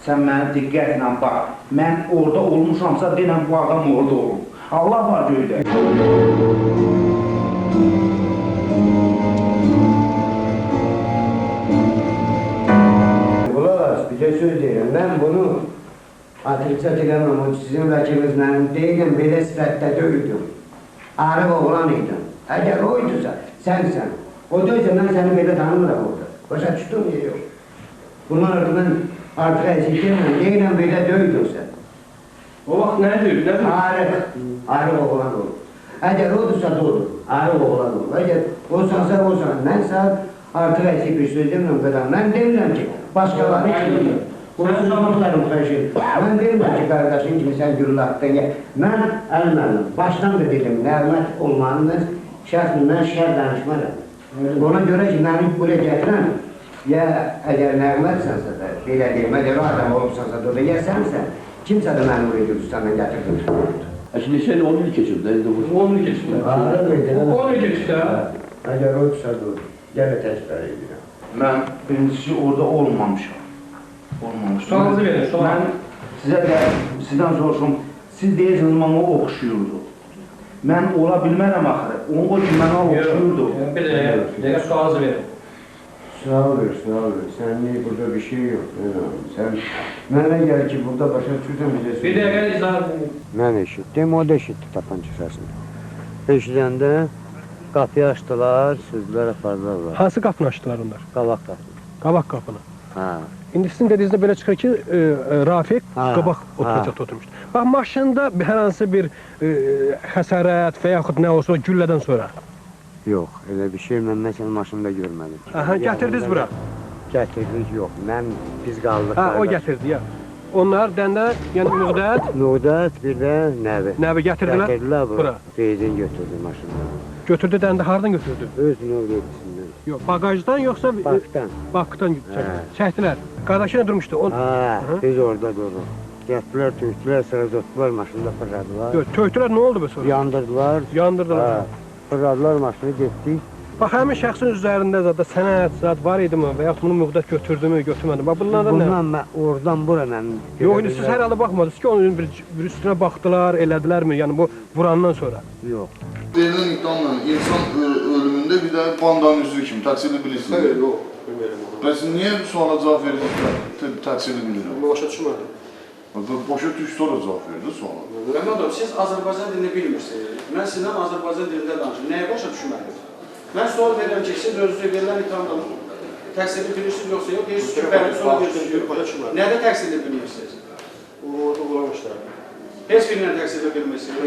Sən mənə diqqətlə bax. Mən orada olmuşamsa, denəm bu adam orada olub. Allah var göydə. Ulan bir de söz deyirəm. Mən bunu atrikçat eləməm. O sizin vəkiliniz mənim deyiləm, belə sifətdə döyüldüm. Arıq oğlan idim. Əgər oydusa, sənsən. O döysə, mən səni belə tanımıram orada. Başa düşdüm, yox. Bunlar mən artıq əzikdirməm, deyiləm, belə döydün sən. O vaxt nə deyir? Arıq oğlan olur. Əgər odursa da olur, arıq oğlan olur. Əgər olsansa, olsan. Mən sən artıq əzik bir söz demirəm qədər. Mən demirəm ki, başqaları kimi. Konuşulmuşlarım xəşir. Mən demirəm ki, qardaşın kimi sən gürülətdən gəl. Mən əl-məlim, başdan da dedim, nəğmət olmanınız şəxsin, mən şər danışmaram. Ona görə ki, məni buraya gətirəm, ya əgər nəğmətsənsə də, belə deyim, əgər o adam olubsansa da, ya sənsən, kimsə də məni buraya Gürcistandan gətirdim. Şimdi sen 10 yıl geçirdi, elde bu. 10 yıl geçti. 10 yıl geçti ha. Əgər o qısa dur, gələ təkrar edirəm. Mən birincisi orada olmamışam. Sualınızı verin, sual. Mən sizdən soruşum, siz deyirsiniz, mənə oxşuyurdu. Mən ola bilmərəm axırı, o ki mənə oxşuyurdu. Bir dəqiqə sualınızı verin. Sağ ol, sənin burada bir şey yox. Sən mənə gəl ki, burada başa düşürsən bizə söyləyək. Bir dəqiqə izah edin. Mən eşitdim, o da eşitdi tapanca səsini. Eşidəndə qapıyı açdılar, sözlər apardılar. Hansı qapını açdılar onlar? Qabaq qapını. Qabaq qapını. Hə. İndi sizin dediyinizdə belə çıxır ki, Rafiq qabaq oturacaqda oturmuşdu. Bax, maşında hər hansı bir xəsarət və yaxud nə olsa güllədən sonra? Yox, elə bir şey mən məsələn maşında görmədim. Aha, gətirdiniz bura? Gətirdik, yox. Mən biz qaldıq. Ha, o gətirdi, ya. Onlar dəndə, yəni Nüqdət? Nüqdət, bir də Nəbi. Nəbi gətirdilər? Gətirdilər bura. Benzin götürdü maşından. Götürdü dəndə, hardan götürdü? Öz Nüqdətisindən. Yox, bagajdan yoxsa? Bakdan. Bakdan çəkdilər. Qardaşı nə durmuşdu? Ha, biz orada duruq. Gətirdilər, töktülər, sıra tutdular, maşında fırladılar. Yox, töktülər, nə oldu be sonra? Yandırdılar. Yandırdılar. Fırladılar, maşını getdik. Bax, həmin şəxsin üzərində zada sənət, zad var idi mi? Və yaxud bunu Nüqdət götürdü mü, götürmədi mi? Bax, bunlardan nə? Bundan oradan bura mən... Yox, indi siz hər halda baxmadınız ki, onun bir üstünə baxdılar, elədilərmi? Yəni bu vurandan sonra? Yox. Verilən iddiamla insan ölümündə bir də bandanın üzvü kimi təqsirli bilirsiniz. Hayır, yox, bilmirəm onu. Bəs niyə suala cavab verirsiniz təqsirli bilmirəm? Başa düşmədim. Başa düşdü, sonra cavab verdi suala. Məmnunum, siz Azərbaycan dilini bilmirsiniz. Mən sizdən Azərbaycan dilində danışım. Nəyə başa düşməliyim? Mən sual verirəm ki, siz özünüzə verilən ittihamdan təqsirli bilirsiniz yoxsa yox, deyirsiniz ki, bəli, sonra deyirsiniz yox. Nədə təqsirli bilmirsiniz? O, uğramışlar. Heç birindən təqsirli bilmirsiniz.